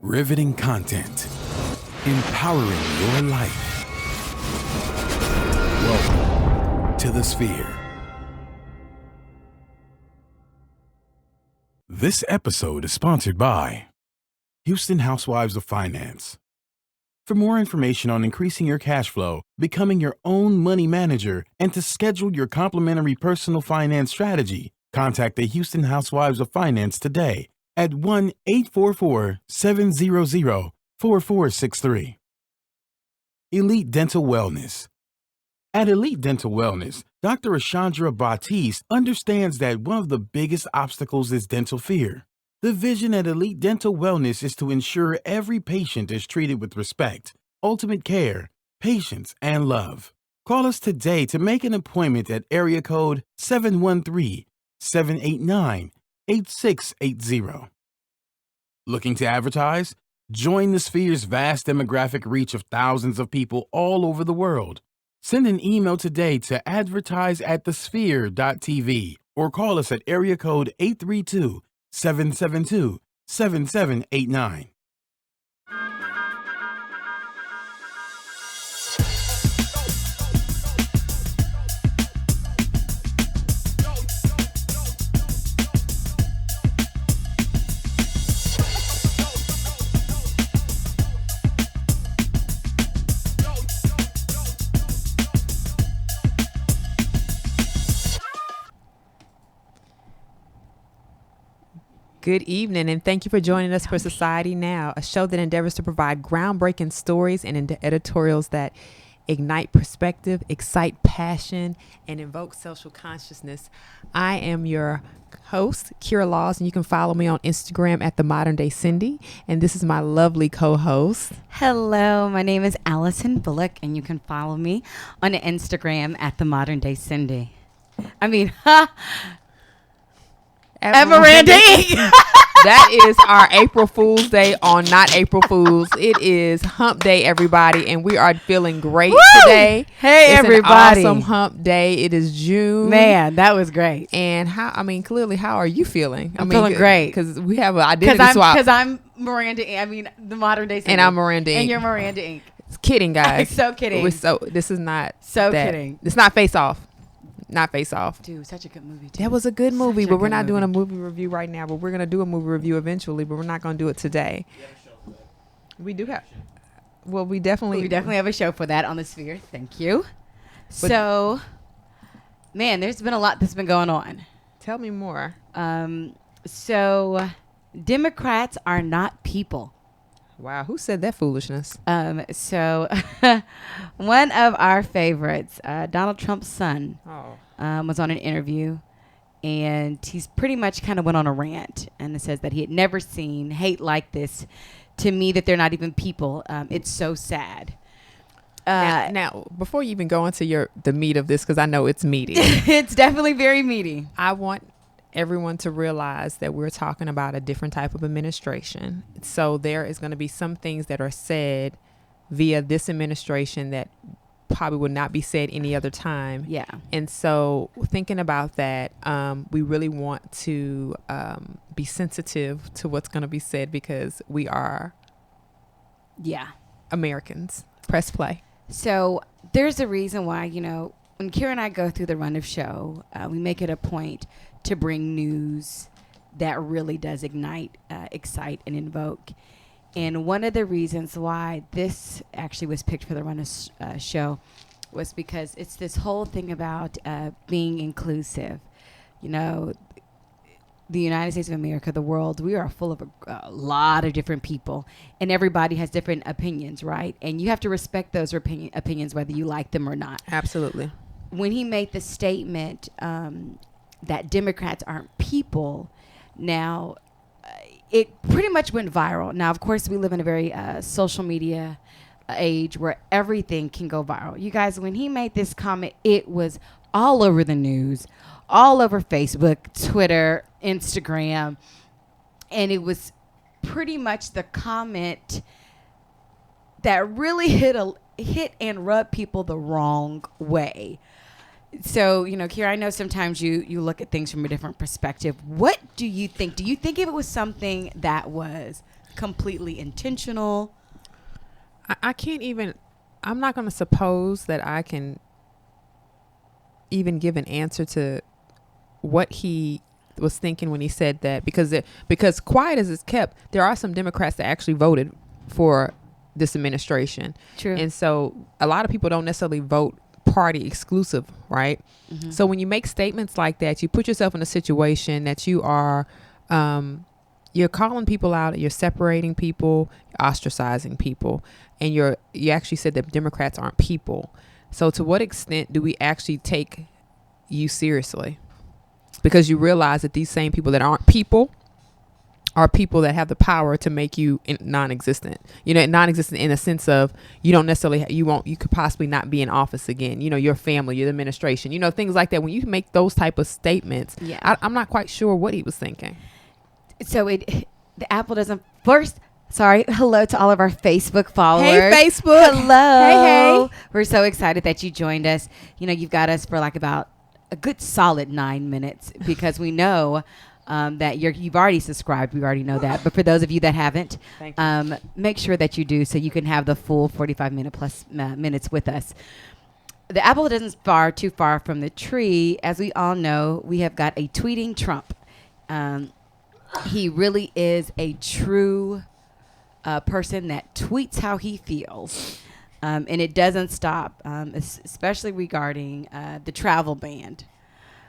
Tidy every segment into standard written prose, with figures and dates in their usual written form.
Riveting content. Empowering your life. Welcome to The Sphere. This episode is sponsored by Houston Housewives of Finance. For more information on increasing your cash flow, becoming your own money manager, and to schedule your complimentary personal finance strategy, contact the Houston Housewives of Finance today at 1-844-700-4463. Elite Dental Wellness. At Elite Dental Wellness, Dr. Ashandra Batiste understands that one of the biggest obstacles is dental fear. The vision at Elite Dental Wellness is to ensure every patient is treated with respect, ultimate care, patience, and love. Call us today to make an appointment at area code 713-789-8680. Looking to advertise? Join the Sphere's vast demographic reach of thousands of people all over the world. Send an email today to advertise@thesphere.tv or call us at area code 832-772-7789. Good evening, and thank you for joining us for Society Now, a show that endeavors to provide groundbreaking stories and editorials that ignite perspective, excite passion, and invoke social consciousness. I am your host, Kira Laws, and you can follow me on Instagram at The Modern Day Cindy, and this is my lovely co-host. Hello, my name is Allison Bullock, and you can follow me on Instagram at The Modern Day Cindy. Miranda Inc. That is our April Fool's Day on Not April Fools. It is hump day, everybody, and we are feeling great today. Hey, it's everybody. An awesome hump day. It is June. Man, that was great. And clearly, how are you feeling? I'm feeling great. Because we have an identity swap. Because I'm Miranda Inc. The Modern Day Cindy. And I'm Miranda Inc. And you're Miranda Inc. Kidding, guys. So kidding. This is not kidding. It's not Face Off. Not Face Off. Dude, such a good movie, too. That was a good movie, but we're not doing a movie review right now. But we're going to do a movie review eventually, but we're not going to do it today. We do have. Well, we definitely have a show for that on the Sphere. Thank you. So, man, there's been a lot that's been going on. Tell me more. So, Democrats are not people. Wow, who said that foolishness? So one of our favorites, Donald Trump's son, was on an interview, and he's pretty much kind of went on a rant, and it says that he had never seen hate like this. To me, that they're not even people. It's so sad. Now, before you even go into the meat of this, because I know it's meaty. It's definitely very meaty. I want everyone to realize that we're talking about a different type of administration. So there is going to be some things that are said via this administration that probably would not be said any other time. Yeah. And so thinking about that, we really want to be sensitive to what's going to be said because we are Americans. Press play. So there's a reason why, when Kira and I go through the run of show, we make it a point to bring news that really does ignite, excite, and invoke. And one of the reasons why this actually was picked for the run of show was because it's this whole thing about being inclusive. The United States of America, the world, we are full of a lot of different people, and everybody has different opinions, right? And you have to respect those opinions whether you like them or not. Absolutely. When he made the statement that Democrats aren't people, now it pretty much went viral. Now, of course, we live in a very social media age where everything can go viral. You guys, when he made this comment, it was all over the news, all over Facebook, Twitter, Instagram, and it was pretty much the comment that really hit and rubbed people the wrong way. So, Kira, I know sometimes you look at things from a different perspective. What do you think? Do you think if it was something that was completely intentional? I can't even, I'm not going to suppose that I can even give an answer to what he was thinking when he said that, because quiet as it's kept, there are some Democrats that actually voted for this administration. True. And so a lot of people don't necessarily vote party exclusive, right? Mm-hmm. So when you make statements like that, you put yourself in a situation that you are, you're calling people out, you're separating people, you're ostracizing people, and you actually said that Democrats aren't people. So to what extent do we actually take you seriously? Because you realize that these same people that aren't people are people that have the power to make you non-existent. Non-existent in a sense of you don't necessarily, you could possibly not be in office again. Your family, your administration, things like that. When you make those type of statements, I'm not quite sure what he was thinking. So the apple doesn't first. Sorry. Hello to all of our Facebook followers. Hey, Facebook. Hello. Hey. We're so excited that you joined us. You've got us for like about a good solid 9 minutes because we know that you've already subscribed. We already know that. But for those of you that haven't, make sure that you do so you can have the full 45 minutes with us. The apple isn't far too far from the tree. As we all know, we have got a tweeting Trump. He really is a true person that tweets how he feels. And it doesn't stop, especially regarding the travel ban.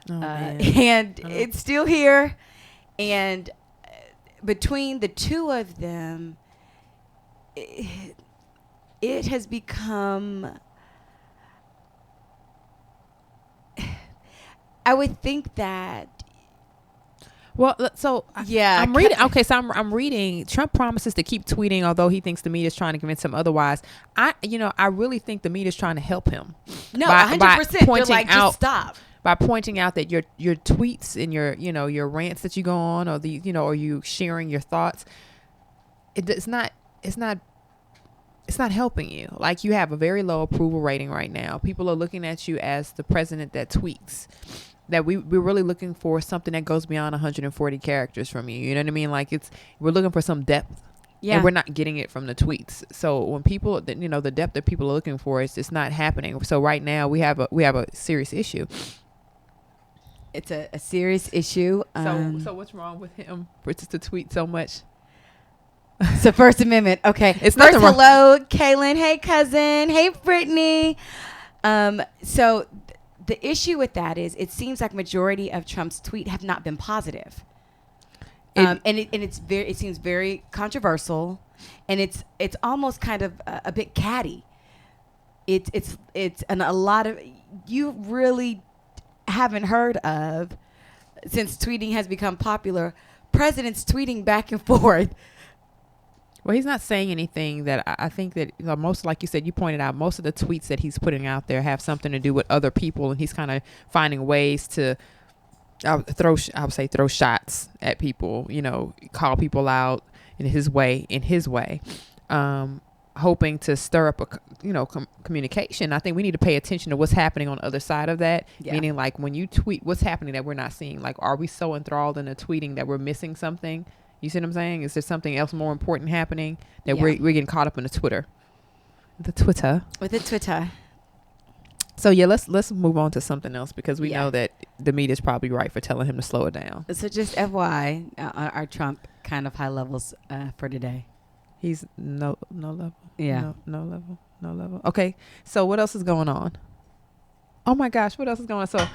And it's still here. And between the two of them, it has become, I would think that. Well, so yeah, I'm reading. Okay, so I'm reading. Trump promises to keep tweeting, although he thinks the media is trying to convince him otherwise. I really think the media is trying to help him. No, 100%. They're like, just stop. By pointing out that your tweets and your rants that you go on, or or you sharing your thoughts, it's not helping you. Like, you have a very low approval rating right now. People are looking at you as the president that tweets. That we're really looking for something that goes beyond 140 characters from you. You know what I mean? Like, we're looking for some depth. Yeah. And we're not getting it from the tweets. So when people, the depth that people are looking for, it's not happening. So right now we have a serious issue. It's a serious issue. So what's wrong with him for just to tweet so much? So First Amendment. Okay. It's first, nothing wrong. Hello, Kaylin. Hey, cousin. Hey, Brittany. So the issue with that is it seems like majority of Trump's tweets have not been positive. It seems very controversial, and it's almost kind of a bit catty. It's and a lot of you really haven't heard of, since tweeting has become popular, presidents tweeting back and forth. Well, he's not saying anything that I think that most, like you said, you pointed out, most of the tweets that he's putting out there have something to do with other people, and he's kind of finding ways to throw shots at people, call people out in his way, hoping to stir up communication. I think we need to pay attention to what's happening on the other side of that. Yeah. Meaning, like, when you tweet, what's happening that we're not seeing? Like, are we so enthralled in the tweeting that we're missing something? You see what I'm saying? Is there something else more important happening that we're getting caught up in the Twitter? With the Twitter. So yeah, let's move on to something else, because we know that the media is probably right for telling him to slow it down. So just FYI, our Trump kind of high levels for today. He's no level. Yeah. No level. Okay. So what else is going on? Oh my gosh, what else is going on? So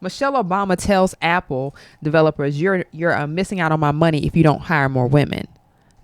Michelle Obama tells Apple developers, you're missing out on my money if you don't hire more women.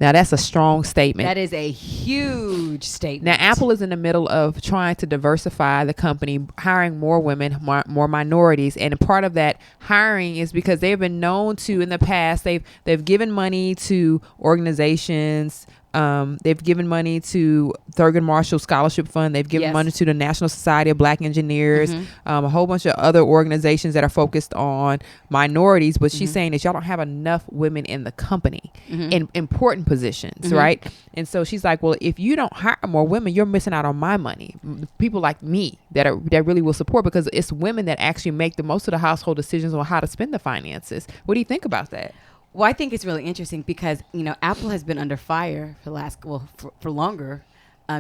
Now, that's a strong statement. That is a huge statement. Now, Apple is in the middle of trying to diversify the company, hiring more women, more minorities. And part of that hiring is because they've been known to, in the past, they've given money to organizations. They've given money to Thurgood Marshall Scholarship Fund. They've given money to the National Society of Black Engineers, a whole bunch of other organizations that are focused on minorities. But she's saying that y'all don't have enough women in the company in important positions, right? And so she's like, well, if you don't hire more women, you're missing out on my money. People like me that really will support, because it's women that actually make the most of the household decisions on how to spend the finances. What do you think about that? Well, I think it's really interesting because, Apple has been under fire for the last, for longer,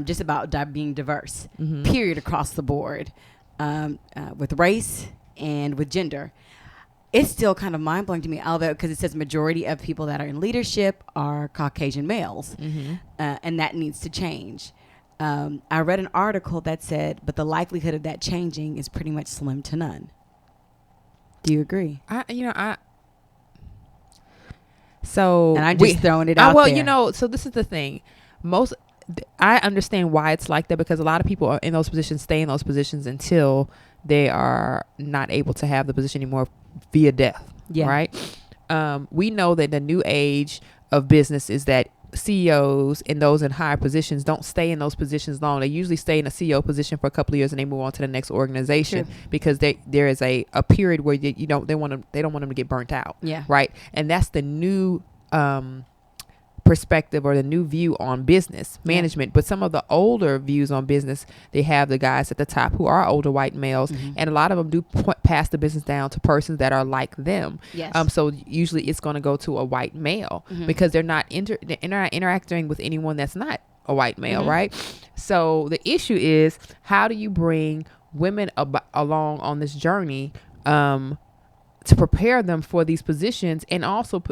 just about being diverse, period, across the board, with race and with gender. It's still kind of mind blowing to me, although, because it says majority of people that are in leadership are Caucasian males, and that needs to change. I read an article that said, but the likelihood of that changing is pretty much slim to none. Do you agree? So, and I'm just throwing it out there. So this is the thing. I understand why it's like that, because a lot of people are in those positions, stay in those positions until they are not able to have the position anymore via death. Yeah. Right. We know that the new age of business is that CEOs and those in higher positions don't stay in those positions long. They usually stay in a CEO position for a couple of years and they move on to the next organization. True. Because there is a period where they don't want them to get burnt out. Yeah. Right. And that's the new perspective or the new view on business management. Yeah. But some of the older views on business, they have the guys at the top who are older white males, and a lot of them do pass the business down to persons that are like them. Yes. So usually it's going to go to a white male because they're not interacting with anyone that's not a white male, right? So the issue is, how do you bring women along on this journey to prepare them for these positions, and also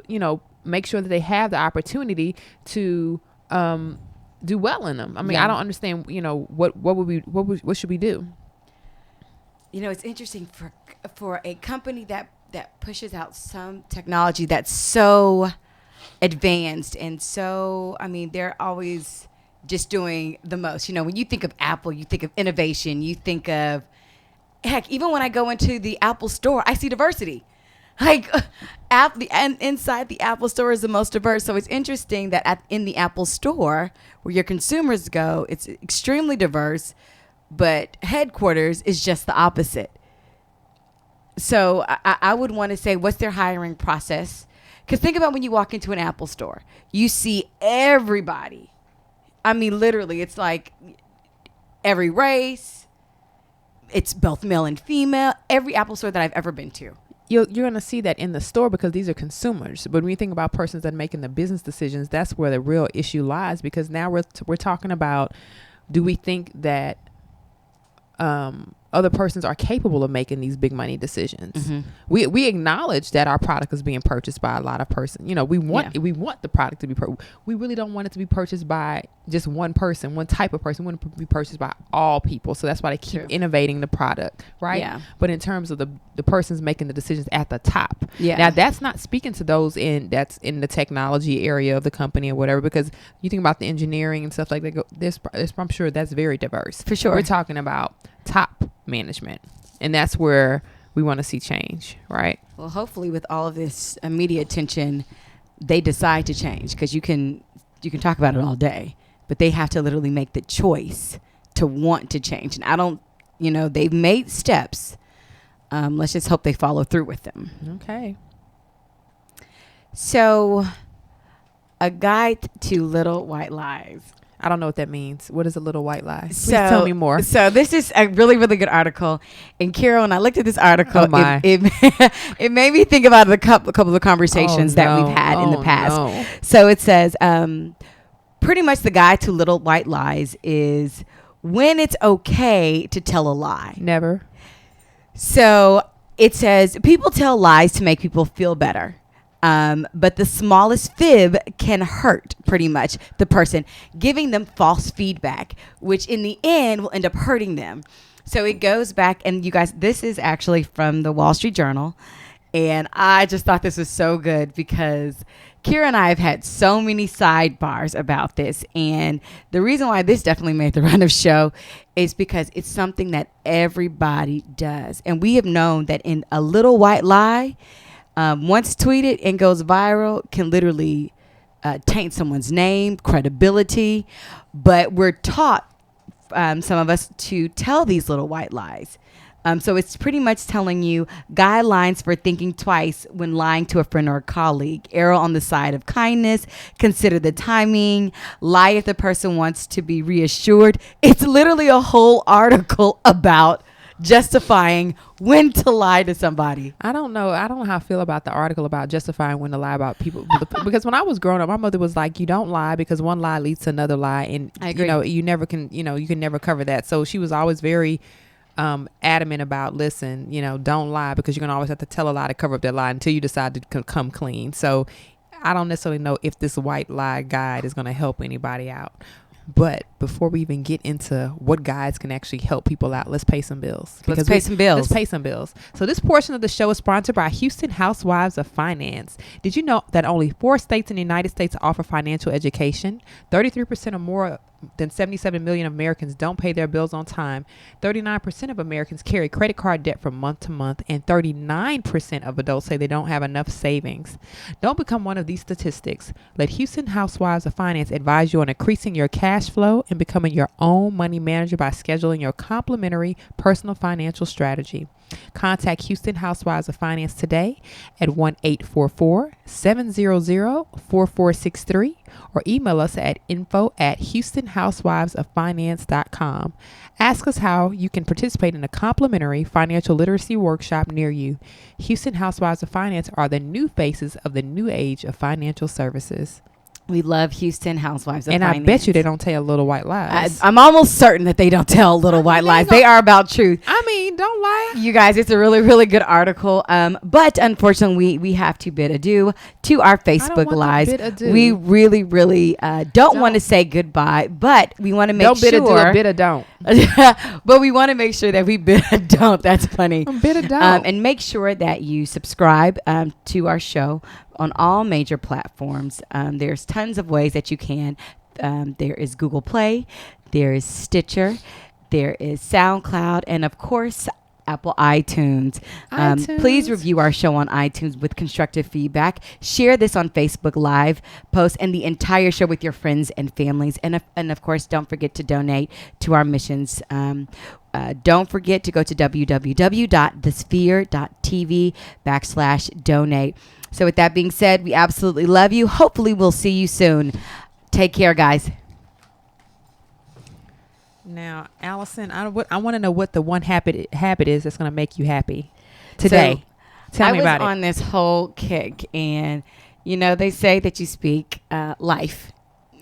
make sure that they have the opportunity to do well in them. I mean, I don't understand, what should we do? It's interesting for a company that pushes out some technology that's so advanced and so, they're always just doing the most. When you think of Apple, you think of innovation, you think of, heck, even when I go into the Apple store, I see diversity. And inside the Apple store is the most diverse. So it's interesting that in the Apple store, where your consumers go, it's extremely diverse, but headquarters is just the opposite. So I would want to say, what's their hiring process? Because think about when you walk into an Apple store, you see everybody. Literally, it's like every race. It's both male and female. Every Apple store that I've ever been to. You're going to see that in the store because these are consumers. But when you think about persons that are making the business decisions, that's where the real issue lies, because now we're talking about, do we think that other persons are capable of making these big money decisions? We acknowledge that our product is being purchased by a lot of persons. We want the product to be we really don't want it to be purchased by just one person, one type of person. We want it to be purchased by all people. So that's why they keep innovating the product, right? Yeah. But in terms of the persons making the decisions at the top, now that's not speaking to those that's in the technology area of the company or whatever, because you think about the engineering and stuff like that. I'm sure that's very diverse. For sure. We're talking about top management, and that's where we want to see change, right? Well, hopefully with all of this media attention, they decide to change, because you can talk about it all day, but they have to literally make the choice to want to change. And I don't, they've made steps. Let's just hope they follow through with them. Okay. So, a guide to little white lies. I don't know what that means. What is a little white lie? Please tell me more. So this is a really, really good article. And Kira, when I looked at this article, it made me think about a couple of conversations that we've had in the past. No. So it says, pretty much the guide to little white lies is when it's okay to tell a lie. Never. So it says, people tell lies to make people feel better. But the smallest fib can hurt pretty much the person, giving them false feedback, which in the end will end up hurting them. So it goes back, and you guys, this is actually from the Wall Street Journal. And I just thought this was so good because Kira and I have had so many sidebars about this. And the reason why this definitely made the run of show is because it's something that everybody does. And we have known that in a little white lie, once tweeted and goes viral, can literally taint someone's name, credibility. But we're taught, some of us, to tell these little white lies. So it's pretty much telling you guidelines for thinking twice when lying to a friend or a colleague. Err on the side of kindness. Consider the timing. Lie if the person wants to be reassured. It's literally a whole article about justifying when to lie to somebody. I don't know. I don't know how I feel about the article about justifying when to lie about people. Because when I was growing up, my mother was like, you don't lie because one lie leads to another lie. And, I agree. you never can, you can never cover that. So she was always very adamant about, listen, don't lie because you're going to always have to tell a lie to cover up that lie until you decide to come clean. So I don't necessarily know if this white lie guide is going to help anybody out. But before we even get into what guides can actually help people out, let's pay some bills. Let's pay some bills. So this portion of the show is sponsored by Houston Housewives of Finance. Did you know that only 4 states in the United States offer financial education? 33% or more than 77 million Americans don't pay their bills on time. 39% of Americans carry credit card debt from month to month, and 39% of adults say they don't have enough savings. Don't become one of these statistics. Let Houston Housewives of Finance advise you on increasing your cash flow and becoming your own money manager by scheduling your complimentary personal financial strategy. Contact Houston Housewives of Finance today at 1-844-700-4463 or email us at info@houstonhousewivesoffinance.com. Ask us how you can participate in a complimentary financial literacy workshop near you. Houston Housewives of Finance are the new faces of the new age of financial services. We love Houston Housewives of And Finance. I bet you they don't tell little white lies. I'm almost certain that they don't tell little white lies. They are about truth. I mean, don't lie. You guys, it's a really, really good article. But unfortunately, we have to bid adieu to our Facebook Lives. We really, really don't want to say goodbye, but we want to make sure. Don't bid a do, a bid a don't. But we want to make sure that we bid a don't. That's funny. Bid a don't. And make sure that you subscribe to our show on all major platforms. There's tons of ways that you can. There is Google Play, there is Stitcher, there is SoundCloud, and of course, Apple iTunes. Please review our show on iTunes with constructive feedback. Share this on Facebook Live posts and the entire show with your friends and families. And of course, don't forget to donate to our missions. Don't forget to go to www.thesphere.tv/donate. So with that being said, we absolutely love you. Hopefully we'll see you soon. Take care, guys. Now, Allison, I want to know what the one habit is that's going to make you happy today. So, Tell me about it. I was on this whole kick, and they say that you speak life.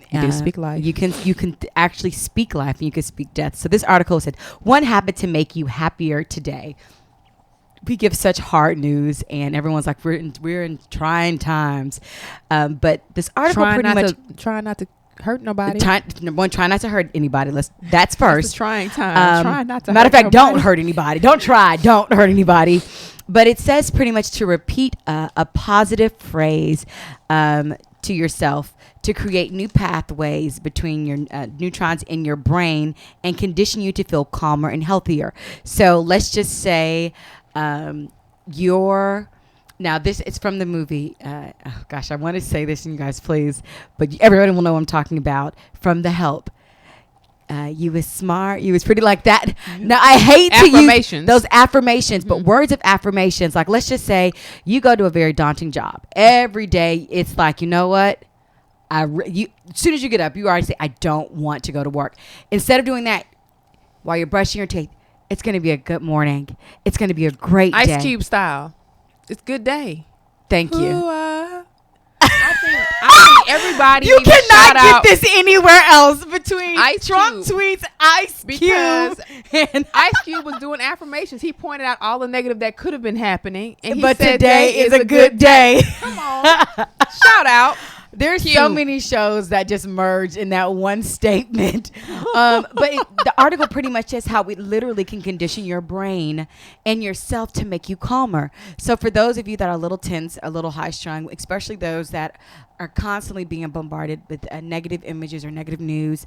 You do speak life. You can actually speak life, and you can speak death. So this article said, one habit to make you happier today. We give such hard news, and everyone's like, we're in trying times. But this article try not to hurt nobody. Try not to hurt anybody. That's first. It's a trying time. Try not to. Matter of fact, don't hurt anybody. Don't hurt anybody. But it says pretty much to repeat a positive phrase to yourself to create new pathways between your neutrons in your brain and condition you to feel calmer and healthier. So let's just say now this is from the movie. I want to say this, and you guys, please, but everybody will know what I'm talking about. From The Help. You was smart. You was pretty, like that. Mm-hmm. Now I hate to use those affirmations, but words of affirmations. Like, let's just say you go to a very daunting job every day. It's like, you know what? As soon as you get up, you already say, I don't want to go to work. Instead of doing that while you're brushing your teeth, it's going to be a good morning. It's going to be a great day. Ice Cube style. It's a good day. Thank you. I think everybody. You cannot get this anywhere else between Trump tweets, Ice Cube, and Ice Cube was doing affirmations. He pointed out all the negative that could have been happening, and he said today is a good day. Come on, shout out. There's so many shows that just merge in that one statement. But the article pretty much says how it literally can condition your brain and yourself to make you calmer. So for those of you that are a little tense, a little high strung, especially those that are constantly being bombarded with negative images or negative news,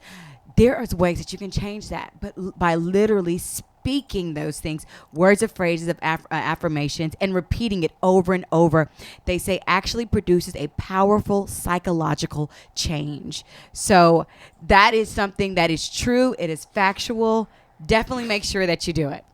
there are ways that you can change that. But by literally speaking those things, words of phrases of affirmations, and repeating it over and over, they say actually produces a powerful psychological change. So that is something that is true. It is factual. Definitely make sure that you do it.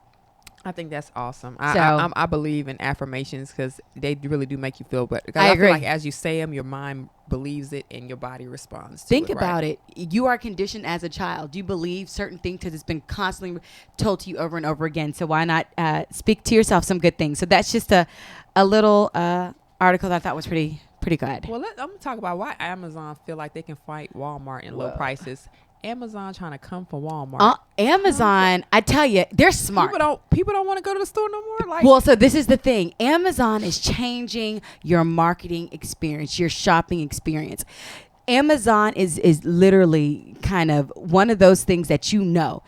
I think that's awesome. So- I believe in affirmations because they really do make you feel better. I agree. Feel like as you say them, your mind believes it and your body responds to Think it. about it. You are conditioned as a child. You believe certain things because it's been constantly told to you over and over again. So why not speak to yourself some good things? So that's just a little article that I thought was pretty good. Well, I'm going to talk about why Amazon feel like they can fight Walmart in low prices. Amazon trying to come for Walmart. Amazon, I tell you, they're smart. People don't want to go to the store no more. Like, Well, so this is the thing. Amazon is changing your marketing experience, your shopping experience. Amazon is literally kind of one of those things that you know.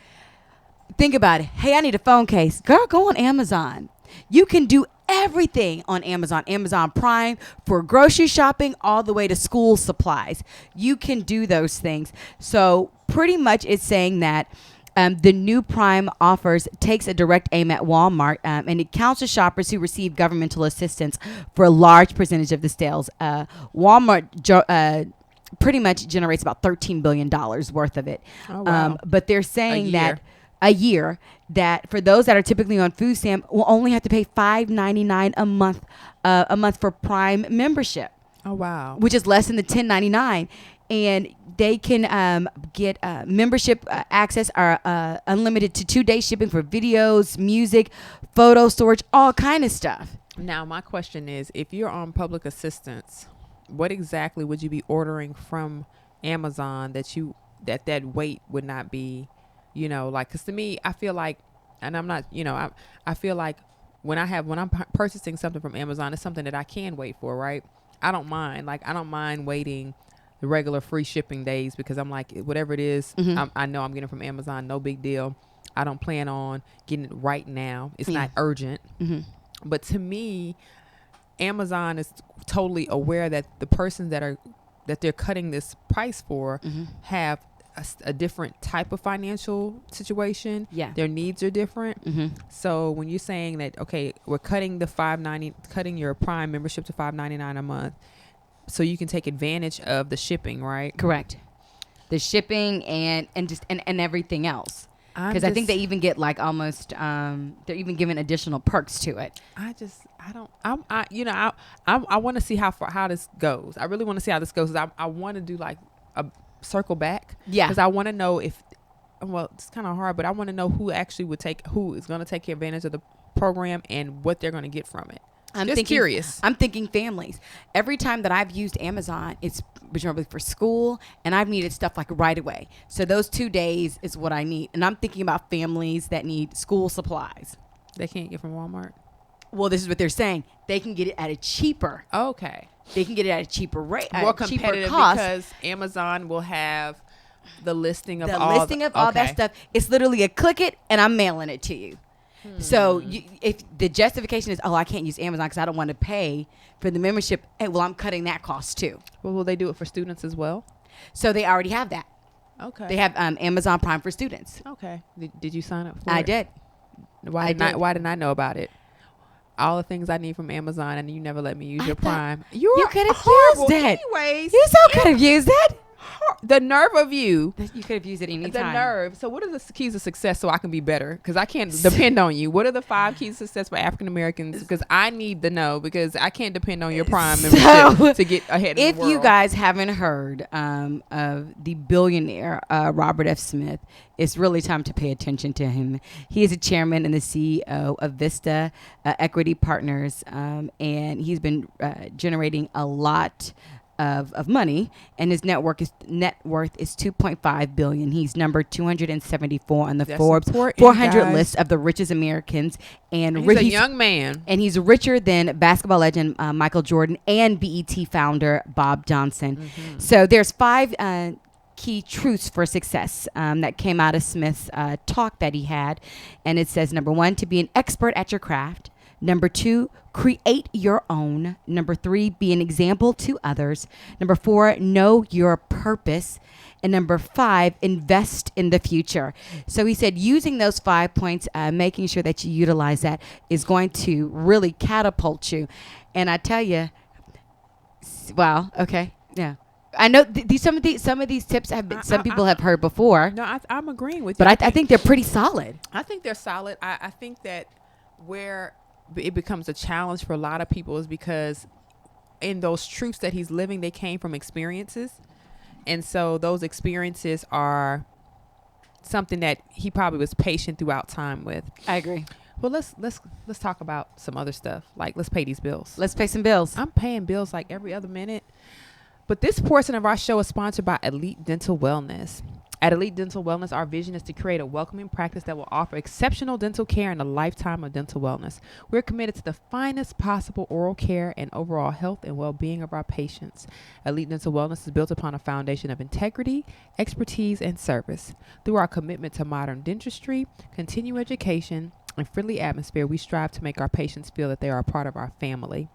Think about it. Hey, I need a phone case. Girl, go on Amazon. You can do everything on Amazon. Amazon Prime for grocery shopping all the way to school supplies. You can do those things. So pretty much it's saying that the new Prime offers takes a direct aim at Walmart, and it counts to shoppers who receive governmental assistance for a large percentage of the sales. Walmart pretty much generates about $13 billion worth of it. Oh, wow. But they're saying that a year that for those that are typically on food stamp will only have to pay $5.99 a month for Prime membership. Oh, wow. Which is less than the $10.99. And they can get membership access are unlimited to 2-day shipping for videos, music, photo storage, all kind of stuff. Now, my question is, if you're on public assistance, what exactly would you be ordering from Amazon that weight would not be, like, because to me, I feel like, and I'm not, I feel like when I'm purchasing something from Amazon, it's something that I can wait for, right? I don't mind waiting the regular free shipping days because I'm like, whatever it is, I know I'm getting from Amazon, no big deal. I don't plan on getting it right now. It's not urgent. But to me, Amazon is totally aware that the persons that they're cutting this price for have a different type of financial situation. Yeah, their needs are different. So when you're saying that, okay, we're cutting cutting your Prime membership to $5.99 a month, so you can take advantage of the shipping, right? Correct. The shipping and everything else. Because I think they even get like almost they're even giving additional perks to it. I want to see how this goes. I really want to see how this goes. I want to do like a circle back. Yeah. Because I want to know it's kind of hard, but I want to know who is going to take advantage of the program and what they're going to get from it. I'm curious. I'm thinking families. Every time that I've used Amazon, it's presumably for school, and I've needed stuff like right away. So those 2 days is what I need. And I'm thinking about families that need school supplies. They can't get from Walmart? Well, this is what they're saying. They can get it at a cheaper. Okay. They can get it at a cheaper rate. More competitive cost. Because Amazon will have the listing of all that stuff. It's literally a click it, and I'm mailing it to you. So if the justification is, I can't use Amazon because I don't want to pay for the membership, I'm cutting that cost too. Well, will they do it for students as well? So they already have that. Okay. They have Amazon Prime for students. Okay. Did you sign up for it? I did. Why didn't I know about it? All the things I need from Amazon, and you never let me use your Prime. You could have used it. Anyways. You so could have used it. The nerve of you. You could have used it anytime. The nerve. So what are the keys of success so I can be better? Because I can't depend on you. What are the 5 keys of success for African Americans? Because I need to know, because I can't depend on your Prime membership to get ahead of the world. If you guys haven't heard of the billionaire Robert F. Smith, it's really time to pay attention to him. He is the chairman and the CEO of Vista Equity Partners, and he's been generating a lot of money, and his net worth is $2.5 billion. He's number 274 on the Forbes 400 list of the richest Americans, and he's a young man, and he's richer than basketball legend Michael Jordan and BET founder Bob Johnson. So there's 5 key truths for success that came out of Smith's talk that he had, and it says, number 1, to be an expert at your craft. Number 2, create your own. Number 3, be an example to others. Number 4, know your purpose. And number 5, invest in the future. So he said using those 5 points, making sure that you utilize that is going to really catapult you. And I tell you, wow, okay, yeah. I know some of these tips have been, some people have heard before. No, I'm agreeing with you. But I think they're pretty solid. I think they're solid. I think that where it becomes a challenge for a lot of people is because in those truths that he's living, they came from experiences. And so those experiences are something that he probably was patient throughout time with. I agree. Well, let's talk about some other stuff. Like, let's pay these bills. Let's pay some bills. I'm paying bills like every other minute. But this portion of our show is sponsored by Elite Dental Wellness. At Elite Dental Wellness, our vision is to create a welcoming practice that will offer exceptional dental care and a lifetime of dental wellness. We're committed to the finest possible oral care and overall health and well-being of our patients. Elite Dental Wellness is built upon a foundation of integrity, expertise, and service. Through our commitment to modern dentistry, continuing education, and friendly atmosphere, we strive to make our patients feel that they are a part of our family.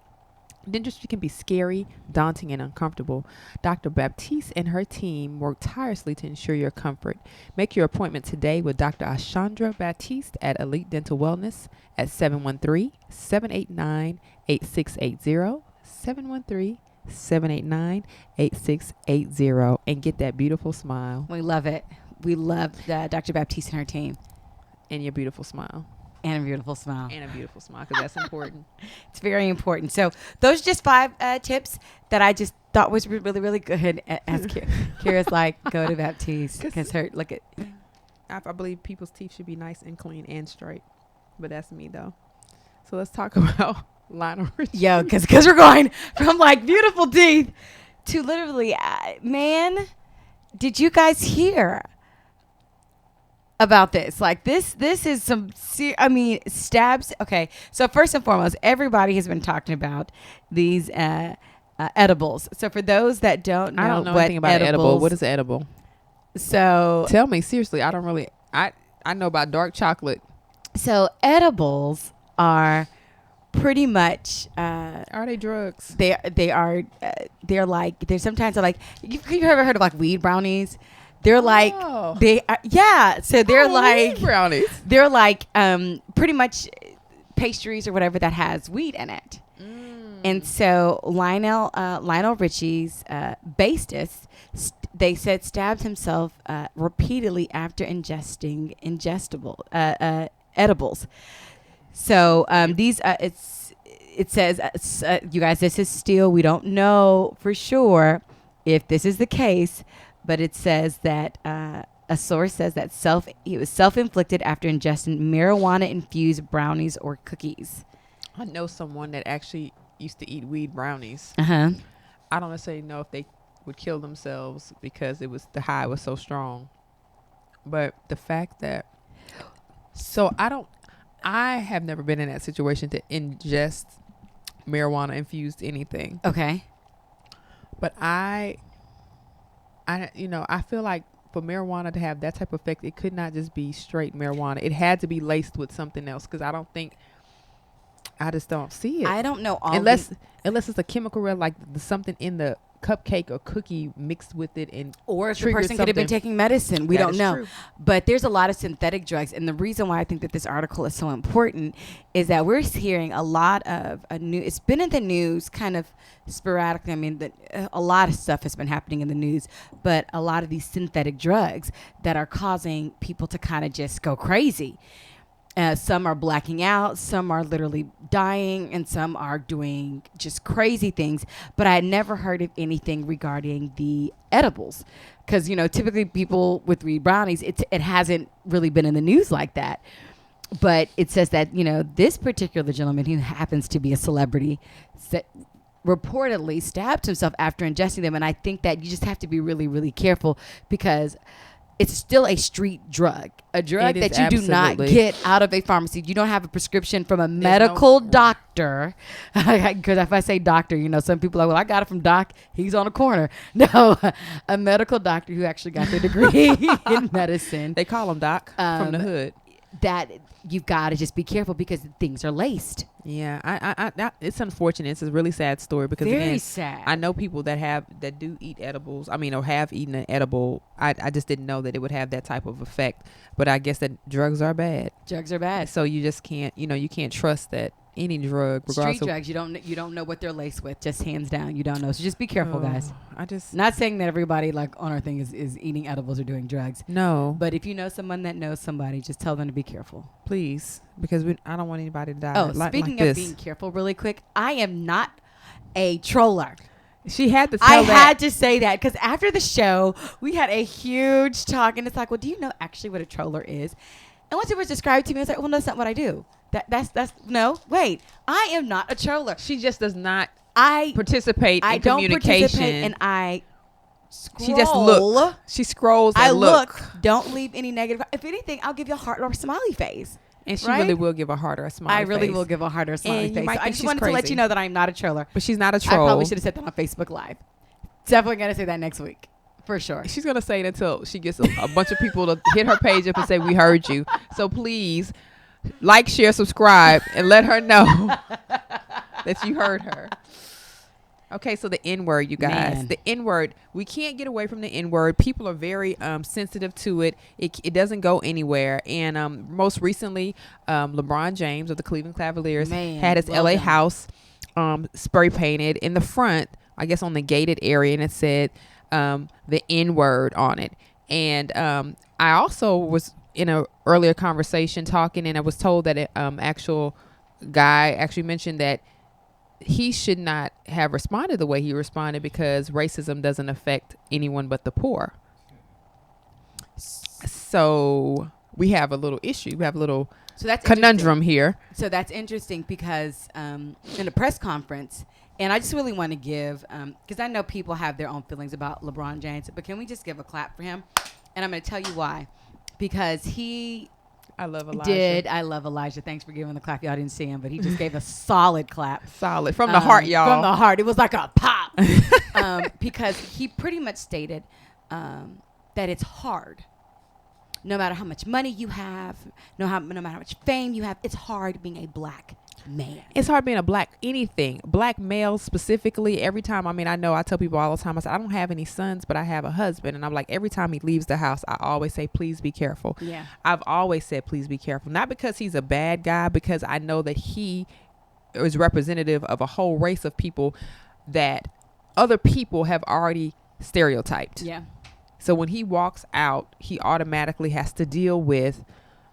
Dentistry can be scary, daunting, and uncomfortable. Dr. Baptiste and her team work tirelessly to ensure your comfort. Make your appointment today with Dr. Ashandra Baptiste at Elite Dental Wellness at 713-789-8680, 713-789-8680, and get that beautiful smile. We love it. We love Dr. Baptiste and her team. And your beautiful smile. And a beautiful smile. And a beautiful smile, because that's important. It's very important. So those are just 5 tips that I just thought was really, really good. As Kira's like, go to Baptiste. Because look at. I believe people's teeth should be nice and clean and straight. But that's me, though. So let's talk about Lionel Richie. Yo, because we're going from like beautiful teeth to literally, man, did you guys hear about this? Like this is some stabs. Okay, so first and foremost, everybody has been talking about these edibles. So for those that don't know, I don't know anything about edible. What is edible? So tell me seriously. I don't really. I know about dark chocolate. So edibles are pretty much are they drugs? They are they're like they're sometimes like you've ever heard of like weed brownies? They're like they are, yeah. So they're like brownies. They're like pretty much pastries or whatever that has weed in it. And so Lionel Richie's bassist, they said stabbed himself repeatedly after ingesting edibles. So these it says you guys, this is still, we don't know for sure if this is the case. But it says that a source says that he was self-inflicted after ingesting marijuana-infused brownies or cookies. I know someone that actually used to eat weed brownies. Uh-huh. I don't necessarily know if they would kill themselves because the high was so strong. But the fact that, I have never been in that situation to ingest marijuana-infused anything. Okay. But I feel like for marijuana to have that type of effect, it could not just be straight marijuana. It had to be laced with something else, because I just don't see it. I don't know. Unless it's a chemical like something in the cupcake or cookie mixed with it, or if the person could have been taking medicine. We don't know. True. But there's a lot of synthetic drugs. And the reason why I think that this article is so important is that we're hearing a lot of it's been in the news kind of sporadically. I mean, a lot of stuff has been happening in the news, but a lot of these synthetic drugs that are causing people to kind of just go crazy. Some are blacking out, some are literally dying, and some are doing just crazy things. But I had never heard of anything regarding the edibles, because typically people with weed brownies, it hasn't really been in the news like that. But it says that this particular gentleman, who happens to be a celebrity, reportedly stabbed himself after ingesting them. And I think that you just have to be really, really careful, because it's still a street drug, a drug that you do not get out of a pharmacy. You don't have a prescription from a medical doctor. Because if I say doctor, some people are, well, I got it from Doc. He's on the corner. No, a medical doctor who actually got their degree in medicine. They call him Doc from the hood. That you've got to just be careful, because things are laced. Yeah, I it's unfortunate. It's a really sad story, because very sad. I know people that do eat edibles. I mean, or have eaten an edible. I just didn't know that it would have that type of effect. But I guess that drugs are bad. Drugs are bad. So you just can't, you can't trust that any drug, regardless Street drugs, you don't know what they're laced with. Just hands down, you don't know. So just be careful, guys. I just Not saying that everybody like on our thing is eating edibles or doing drugs. no. But if you know someone that knows somebody, just tell them to be careful. Please, because I don't want anybody to die. Oh, like speaking this. of being careful, really quick, I am not a troller. She had to tell I that. had to say that because after the show, we had a huge talk, and it's like, well, do you know actually what a troller is? And once it was described to me, I was like, well, no, that's not what I do. That's no, wait, I am not a troller. She just does not I participate I in don't communication. participate, and I scroll. She just look. She scrolls. I And look. Don't leave any negative. If anything, I'll give you a heart or a smiley face. And she right? really will give a heart or a smiley I really face. will give a heart or a smiley And you face. might So I think just she's wanted to let crazy. you know that I'm not a troller. But she's not a I troll. probably should have said that on Facebook Live. Definitely gonna say that next week for sure. She's gonna say it until she gets a bunch of people to hit her page up and say we heard you. So please like, share, subscribe, and let her know that you heard her. Okay, so the N-word, you guys. Man. The N-word. We can't get away from the N-word. People are very sensitive to it. It doesn't go anywhere. And most recently, LeBron James of the Cleveland Cavaliers Man, had his well LA done. house spray painted in the front, I guess on the gated area, and it said the N-word on it. And I also was in a earlier conversation talking, and I was told that an actual guy actually mentioned that he should not have responded the way he responded because racism doesn't affect anyone but the poor. So we have a little issue. We have a little So that's conundrum here. So that's interesting because in a press conference, and I just really want to give, because I know people have their own feelings about LeBron James, but can we just give a clap for him? And I'm going to tell you why. Because he I love Elijah. I love Elijah. Thanks for giving the clap. Y'all didn't see him, but he just gave a solid clap. Solid. From the heart, y'all. From the heart. It was like a pop. Because he pretty much stated that it's hard. No matter how much money you have, no matter how much fame you have, it's hard being a black man. It's hard being a black male specifically. Every time, I know I tell people all the time, I say, I don't have any sons, but I have a husband. And I'm like, every time he leaves the house, I always say, please be careful. Yeah. I've always said, please be careful. Not because he's a bad guy, because I know that he is representative of a whole race of people that other people have already stereotyped. Yeah. So when he walks out, he automatically has to deal with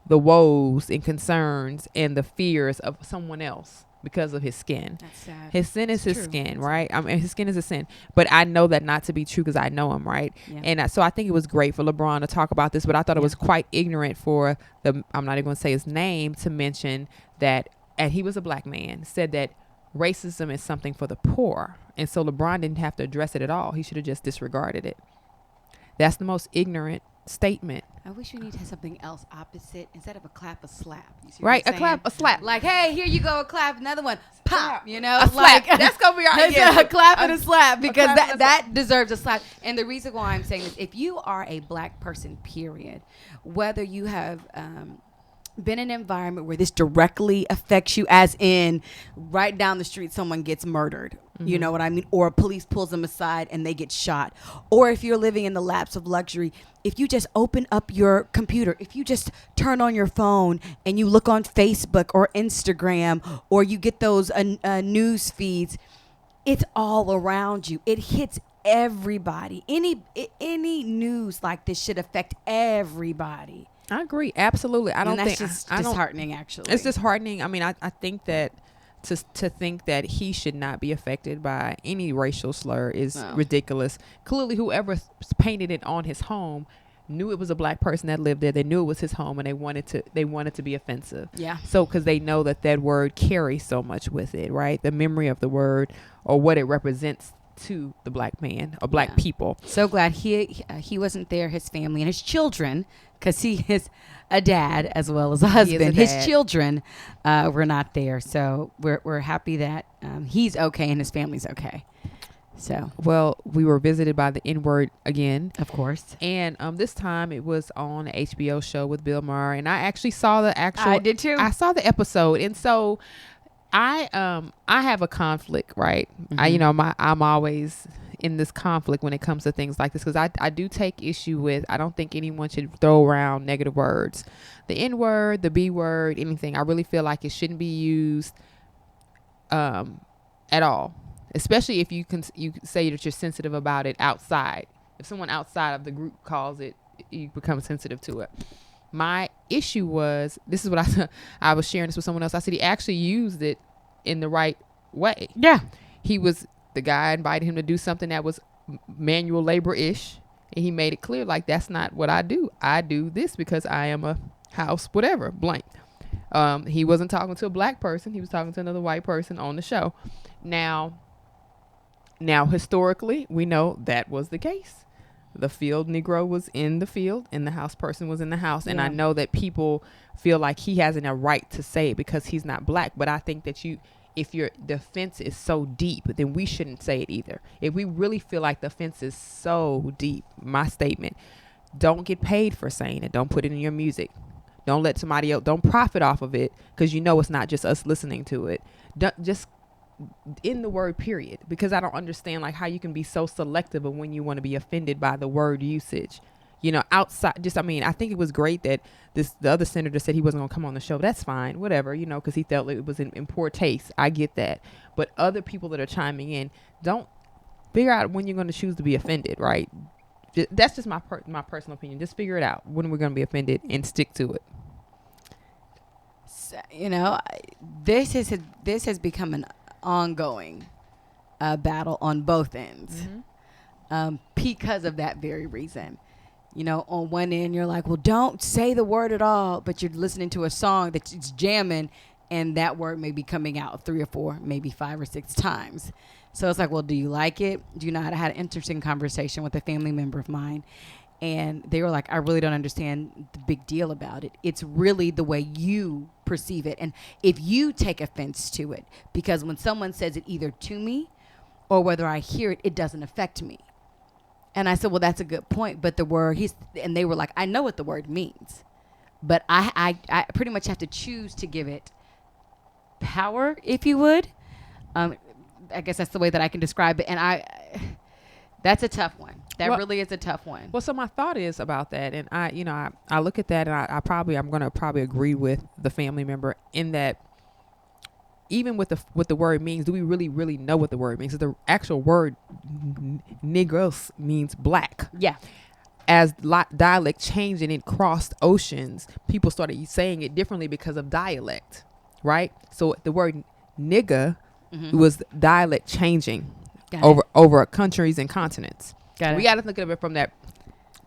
the woes and concerns and the fears of someone else because of his skin. That's sad. His sin is It's his true. skin, right? His skin is a sin. But I know that not to be true because I know him, right? Yeah. And so I think it was great for LeBron to talk about this, but I thought it was quite ignorant for I'm not even going to say his name, to mention that, and he was a black man, said that racism is something for the poor. And so LeBron didn't have to address it at all. He should have just disregarded it. That's the most ignorant statement. I wish we need to have something else opposite instead of a clap, a slap. You see what Right? I'm A clap, saying? a slap. Like, hey, here you go, a clap, another one, pop. You know, A slap. Like, That's going to be our it's yeah. a clap and a slap because clap and a that deserves a slap. And the reason why I'm saying this, if you are a black person, period, whether you have been in an environment where this directly affects you, as in right down the street someone gets murdered, you know what I mean, or police pulls them aside and they get shot, or if you're living in the laps of luxury, if you just open up your computer, if you just turn on your phone and you look on Facebook or Instagram, or you get those news feeds, it's all around you. It hits everybody. Any news like this should affect everybody. I agree. Absolutely. I don't and that's think just I don't, disheartening, actually. it's disheartening. I think that to think that he should not be affected by any racial slur is ridiculous. Clearly, whoever painted it on his home knew it was a black person that lived there. They knew it was his home, and they wanted to be offensive. Yeah. So because they know that word carries so much with it, right? The memory of the word or what it represents to the black man or black people. So glad he wasn't there. His family and his children, because he is a dad as well as a husband. His dad. children were not there. So we're happy that he's okay and his family's okay. So, Well, we were visited by the N-word again. of course. And this time it was on an HBO show with Bill Maher, and I actually saw the actual. I did too. I saw the episode, and so I have a conflict, right? I'm always in this conflict when it comes to things like this, because I do take issue with. I don't think anyone should throw around negative words, the N-word, the B word, anything. I really feel like it shouldn't be used at all, especially if you say that you're sensitive about it outside. If someone outside of the group calls it, you become sensitive to it. My issue was, this is what I was sharing this with someone else. I said he actually used it in the right way. Yeah. The guy invited him to do something that was manual labor-ish, and he made it clear, like, that's not what I do. I do this because I am a house whatever, blank. He wasn't talking to a black person. He was talking to another white person on the show. Now, historically, we know that was the case. The field Negro was in the field and the house person was in the house. And I know that people feel like he hasn't a right to say it because he's not black. But I think that if your defense is so deep, then we shouldn't say it either. If we really feel like the offense is so deep, my statement, don't get paid for saying it. Don't put it in your music. Don't let somebody else, don't profit off of it because it's not just us listening to it. Just in the word period, because I don't understand like how you can be so selective of when you want to be offended by the word usage. Outside, I think it was great that the other senator said he wasn't going to come on the show. That's fine, whatever, because he felt it was in poor taste. I get that. But other people that are chiming in, don't figure out when you're going to choose to be offended, right? That's just my personal opinion. Just figure it out when we're going to be offended and stick to it. So, this has become an ongoing battle on both ends, because of that very reason. On one end you're like, well, don't say the word at all, but you're listening to a song that's jamming and that word may be coming out 3 or 4, maybe 5 or 6 times. So it's like, well, do you like it? Do you know how to have an interesting conversation with a family member of mine? And they were like, I really don't understand the big deal about it. It's really the way you perceive it. And if you take offense to it, because when someone says it either to me or whether I hear it, it doesn't affect me. And I said, well, that's a good point. But the word, and they were like, I know what the word means, but I pretty much have to choose to give it power, if you would. I guess that's the way that I can describe it. And that's a tough one. That really is a tough one. Well, so my thought is about that, and I look at that, and I'm going to probably agree with the family member in that. Even with what the word means, do we really know what the word means? The actual word negros means black. Yeah. As dialect changed and it crossed oceans, people started saying it differently because of dialect, right? So the word nigga was dialect changing over countries and continents. We got to think of it from that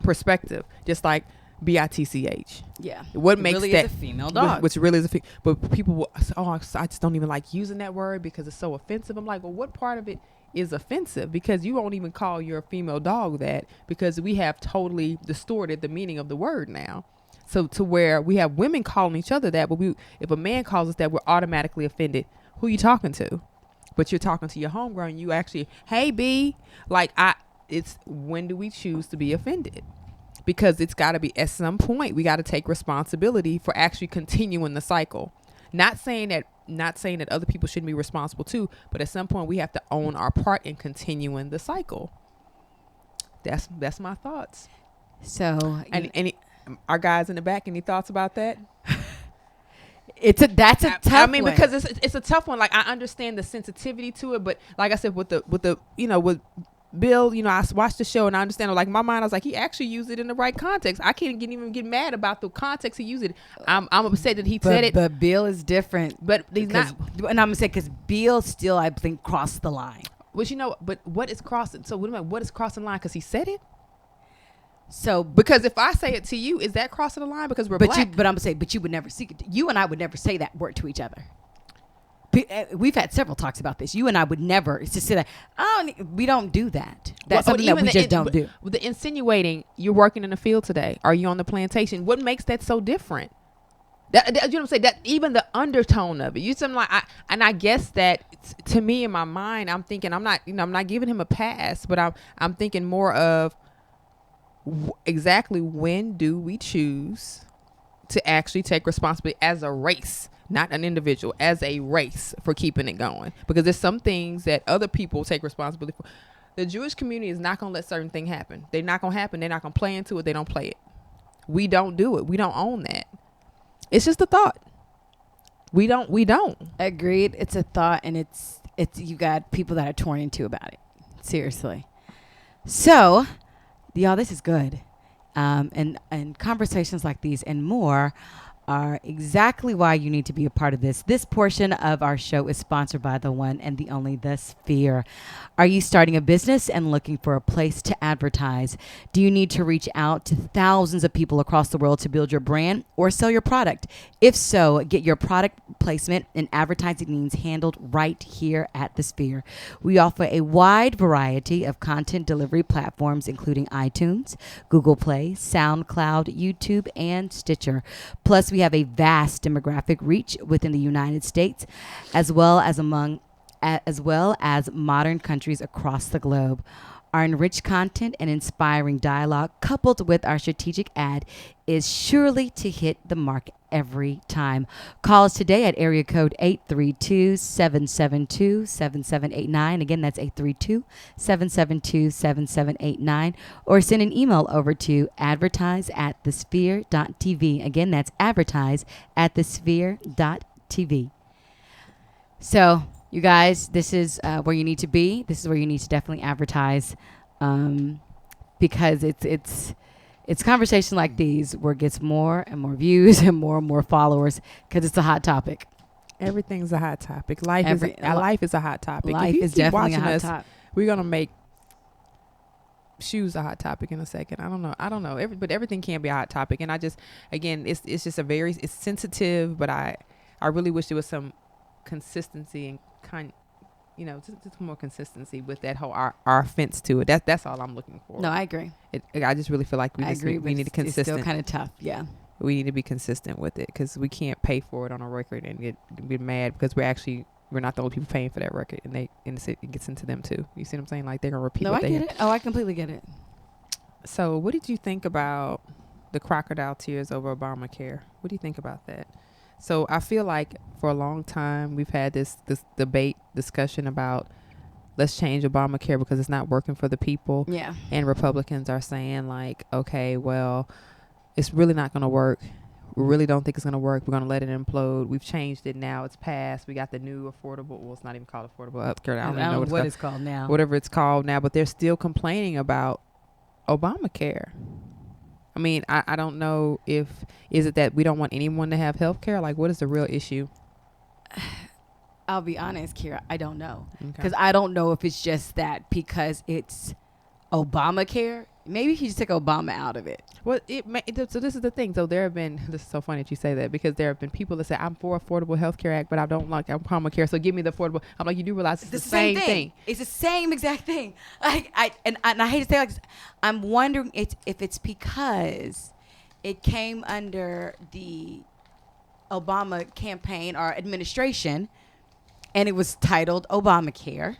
perspective, just like BITCH. Yeah. What makes really that is a female dog? Which really is but people will say, I just don't even like using that word because it's so offensive. I'm like, well, what part of it is offensive? Because you won't even call your female dog that, because we have totally distorted the meaning of the word now. So to where we have women calling each other that, but if a man calls us that, we're automatically offended. Who you talking to? But you're talking to your homegrown. You actually, hey B, it's when do we choose to be offended? Because it's got to be at some point we got to take responsibility for actually continuing the cycle. Not saying that other people shouldn't be responsible too, but at some point we have to own our part in continuing the cycle. That's my thoughts. So, and our guys in the back, any thoughts about that? That's a tough one. I mean, because it's a tough one. Like, I understand the sensitivity to it, but like I said, with with Bill, I watched the show and I understand. Like, in my mind, I was like, he actually used it in the right context. I can't even get mad about the context he used it. I'm upset that he said it. But Bill is different. But he's not. And I'm gonna say because Bill still, I think, crossed the line. But but what is crossing? So what is crossing the line? Because he said it. So because if I say it to you, is that crossing the line? Because we're black. But I'm gonna say, but you would never see it. You and I would never say that word to each other. We've had several talks about this. You and I would never just say that. We don't do that. That's something that we just don't do. The insinuating, you're working in the field today. Are you on the plantation? What makes that so different? You know what I'm saying? That even the undertone of it. You something like I guess that to me in my mind, I'm thinking I'm not giving him a pass, but I'm thinking more of exactly when do we choose to actually take responsibility as a race. Not an individual, as a race, for keeping it going. Because there's some things that other people take responsibility for. The Jewish community is not going to let certain things happen. They're not going to happen. They're not going to play into it. They don't play it. We don't do it. We don't own that. It's just a thought. We don't. Agreed. It's a thought, and it's you got people that are torn in two about it. Seriously. So, y'all, this is good. And conversations like these and more are exactly why you need to be a part of this. This portion of our show is sponsored by the one and the only The Sphere. Are you starting a business and looking for a place to advertise? Do you need to reach out to thousands of people across the world to build your brand or sell your product? If so, get your product placement and advertising needs handled right here at The Sphere. We offer a wide variety of content delivery platforms, including iTunes, Google Play, SoundCloud, YouTube, and Stitcher. Plus, we have a vast demographic reach within the United States, as well as modern countries across the globe. Our enriched content and inspiring dialogue, coupled with our strategic ad, is surely to hit the mark every time. Call us today at area code 832-772-7789. Again, that's 832-772-7789. Or send an email over to advertise@thesphere.tv. Again, that's advertise@thesphere.tv. So, you guys, this is where you need to be. This is where you need to definitely advertise, because it's conversations like these where it gets more and more views and more followers, because it's a hot topic. Everything's a hot topic. Life is a hot topic. Life if you is keep definitely a watching hot us, topic. we're gonna make shoes a hot topic in a second. I don't know. But everything can be a hot topic, and I just, again, it's just it's sensitive. But I really wish there was some consistency and just more consistency with that whole our offense to it. That's all I'm looking for. No, I agree. I just really feel like we need a consistent. It's still kind of tough. Yeah. We need to be consistent with it, because we can't pay for it on a record and get mad because we're not the only people paying for that record, and it gets into them too. You see what I'm saying? Like, they're gonna repeat. No, I get it. Oh, I completely get it. So, what did you think about the crocodile tears over Obamacare? What do you think about that? So I feel like for a long time we've had this discussion about let's change Obamacare because it's not working for the people. Yeah. And Republicans are saying, like, okay, well, it's really not going to work. We really don't think it's going to work. We're going to let it implode. We've changed it now. It's passed. We got the new affordable. Well, it's not even called affordable healthcare. I don't even know what it's called now. Whatever it's called now. But they're still complaining about Obamacare. I mean, I don't know is it that we don't want anyone to have health care? Like, what is the real issue? I'll be honest, Kira, I don't know. Okay. Because I don't know if it's just that because it's Obamacare. Maybe he just took Obama out of it. Well, so this is the thing. So this is so funny that you say that, because there have been people that say, I'm for Affordable Health Care Act, but I don't like Obamacare, so give me the affordable. I'm like, you do realize it's the same thing. It's the same exact thing. I hate to say like this. I'm wondering if it's because it came under the Obama campaign or administration, and it was titled Obamacare.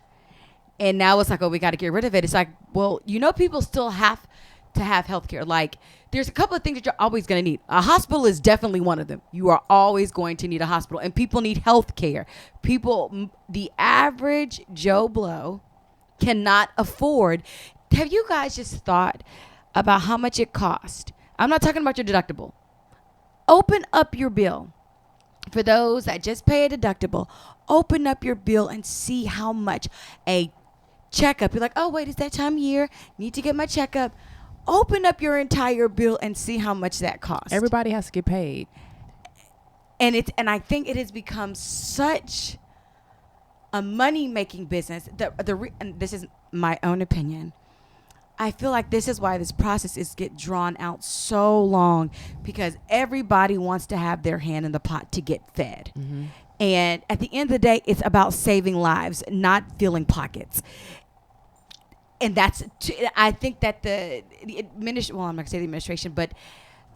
And now it's like, oh, we got to get rid of it. It's like, well, people still have to have health care. Like, there's a couple of things that you're always going to need. A hospital is definitely one of them. You are always going to need a hospital. And people need health care. The average Joe Blow cannot afford. Have you guys just thought about how much it costs? I'm not talking about your deductible. Open up your bill. For those that just pay a deductible, open up your bill and see how much a checkup. You're like, oh, wait, it's that time of year. Need to get my checkup. Open up your entire bill and see how much that costs. Everybody has to get paid. And I think it has become such a money-making business. And this is my own opinion. I feel like this is why this process is get drawn out so long, because everybody wants to have their hand in the pot to get fed. Mm-hmm. And at the end of the day, it's about saving lives, not filling pockets. And I think that the administration, well, I'm not gonna say the administration, but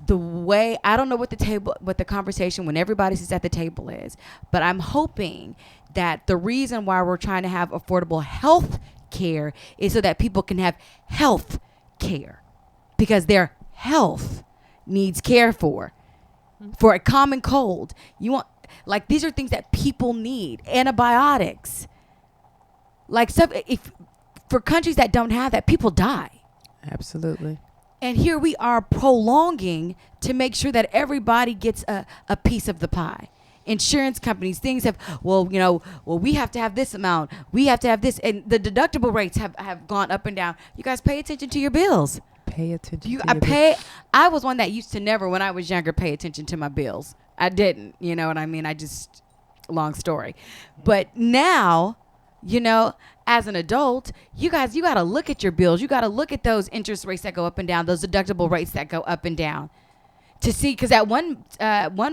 the way, I don't know what the conversation when everybody sits at the table is, but I'm hoping that the reason why we're trying to have affordable health care is so that people can have health care, because their health needs care for a common cold. These are things that people need. Antibiotics, like stuff. If for countries that don't have that, people die. Absolutely. And here we are prolonging to make sure that everybody gets a piece of the pie. insurance companies, things have, we have to have this amount. We have to have this. And the deductible rates have gone up and down. You guys pay attention to your bills. Pay attention to your bills. I was one that used to never, when I was younger, pay attention to my bills. I didn't. You know what I mean? Long story. But now, as an adult, you got to look at your bills. You got to look at those interest rates that go up and down, those deductible rates that go up and down, to see, because at one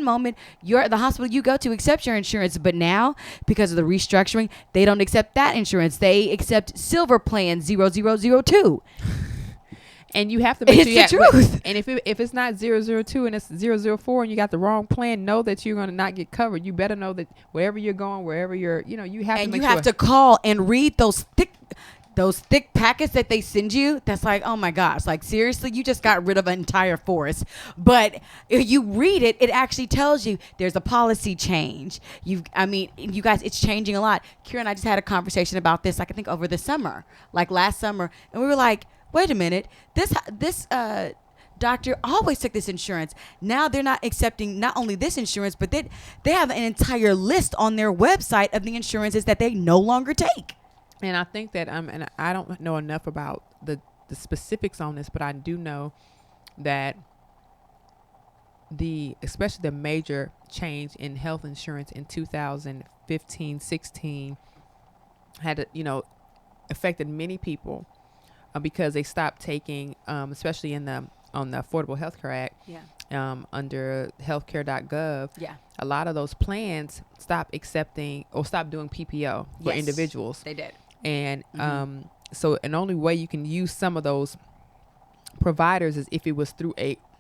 moment the hospital you go to accepts your insurance, but now because of the restructuring, they don't accept that insurance. They accept Silver Plan 0002. And you have to make it's the truth. And if it's not 002 and it's 004 and you got the wrong plan, know that you're going to not get covered. You better know that wherever you're going, wherever you're, you have to make sure. And you have to call and read those thick packets that they send you. That's like, oh my gosh, like seriously, you just got rid of an entire forest. But if you read it, it actually tells you there's a policy change. You guys, it's changing a lot. Kira and I just had a conversation about this, like I think over the summer, like last summer, and we were like, wait a minute, this doctor always took this insurance. Now they're not accepting not only this insurance, but they have an entire list on their website of the insurances that they no longer take. And I think that and I don't know enough about the specifics on this, but I do know that especially the major change in health insurance in 2015-16 had affected many people. Because they stopped taking, especially on the Affordable Health Care Act, under healthcare.gov, a lot of those plans stopped accepting or stopped doing PPO for individuals. They did. And so an only way you can use some of those providers is if it was through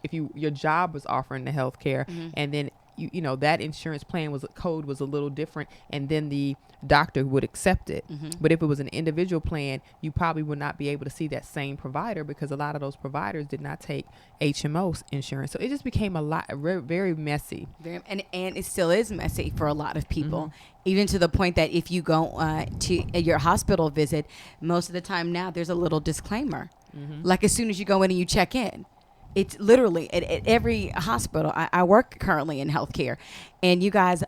your job was offering the health care, and then that insurance plan code was a little different, and then the doctor would accept it. But if it was an individual plan, you probably would not be able to see that same provider because a lot of those providers did not take HMO insurance. So it just became very, very messy. And it still is messy for a lot of people, even to the point that if you go to your hospital visit, most of the time now there's a little disclaimer. Like as soon as you go in and you check in. It's literally at every hospital. I work currently in healthcare, and you guys,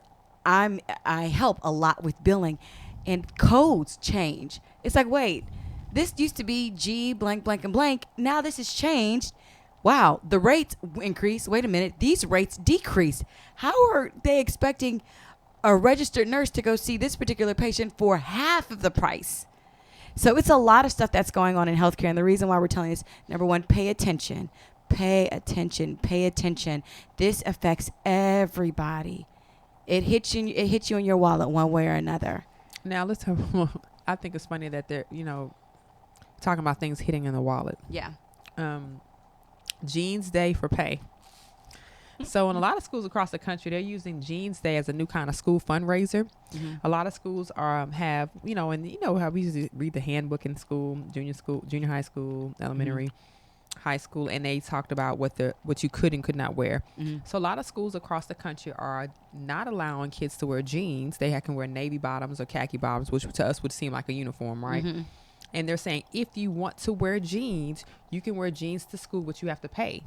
I help a lot with billing, and codes change. It's like, wait, this used to be G blank blank and blank. Now this has changed. Wow, the rates increase. Wait a minute, these rates decrease. How are they expecting a registered nurse to go see this particular patient for half of the price? So it's a lot of stuff that's going on in healthcare, and the reason why we're telling you is, number one, pay attention. Pay attention. This affects everybody. It hits you in your wallet one way or another. Now let's have, I think it's funny that they're, talking about things hitting in the wallet. Yeah. Jeans Day for pay. So in a lot of schools across the country, they're using Jeans Day as a new kind of school fundraiser. A lot of schools have, and how we usually read the handbook in school, junior high school, elementary, high school, and they talked about what you could and could not wear. So a lot of schools across the country are not allowing kids to wear jeans. They can wear navy bottoms or khaki bottoms, which to us would seem like a uniform, right? And they're saying if you want to wear jeans, you can wear jeans to school, but you have to pay.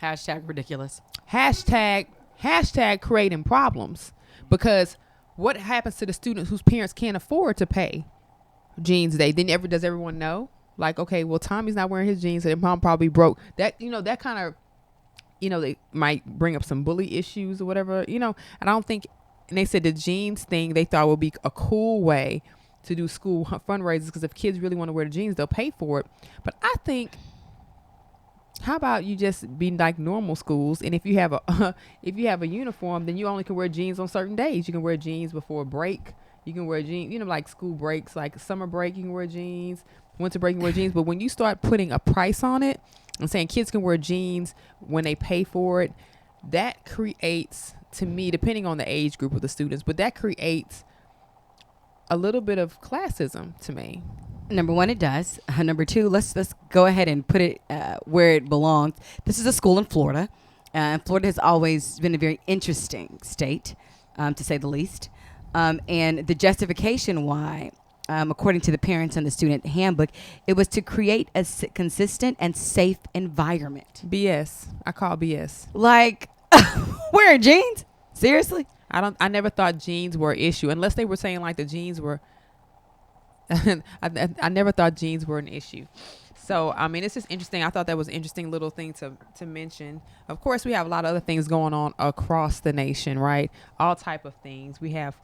Hashtag ridiculous. Hashtag creating problems, because what happens to the students whose parents can't afford to pay Jeans Day? Then does everyone know? Like, okay, well, Tommy's not wearing his jeans, so his mom probably broke. That that kind of, they might bring up some bully issues or whatever. And I don't think. And they said the jeans thing they thought would be a cool way to do school fundraisers, because if kids really want to wear the jeans, they'll pay for it. But I think, how about you just be like normal schools, and if you have a uniform, then you only can wear jeans on certain days. You can wear jeans before a break. You can wear jeans, like school breaks, like summer break, you can wear jeans. Winter break, you can wear jeans. But when you start putting a price on it and saying kids can wear jeans when they pay for it, that creates, to me, depending on the age group of the students, but that creates a little bit of classism to me. Number one, it does. Number two, let's go ahead and put it where it belongs. This is a school in Florida. Florida has always been a very interesting state, to say the least. And the justification why, according to the parents and the student handbook, it was to create a consistent and safe environment. BS. I call BS. Like, wearing jeans? Seriously? I never thought jeans were an issue unless they were saying like the jeans were. I never thought jeans were an issue. So, I mean, it's just interesting. I thought that was an interesting little thing to mention. Of course, we have a lot of other things going on across the nation, right? All type of things. We have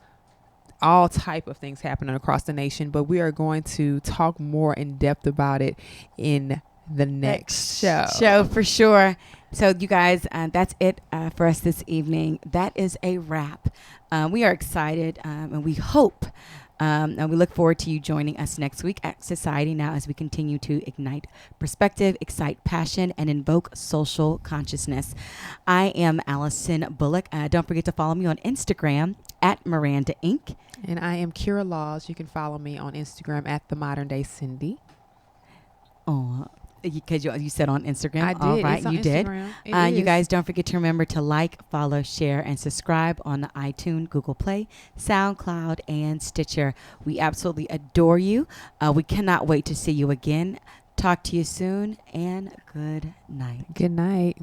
all type of things happening across the nation, but we are going to talk more in depth about it in the next show for sure. So you guys, that's it for us this evening. That is a wrap. We are excited and we hope and we look forward to you joining us next week at Society Now as we continue to ignite perspective, excite passion, and invoke social consciousness. I am Allison Bullock. Don't forget to follow me on Instagram at Miranda Inc. And I am Kira Laws. You can follow me on Instagram at The Modern Day Cindy. Oh, because you said on Instagram. I did. All right, it's on you Instagram. did. You guys don't forget to remember to like, follow, share, and subscribe on the iTunes, Google Play, SoundCloud, and Stitcher. We absolutely adore you. We cannot wait to see you again. Talk to you soon, and good night. Good night.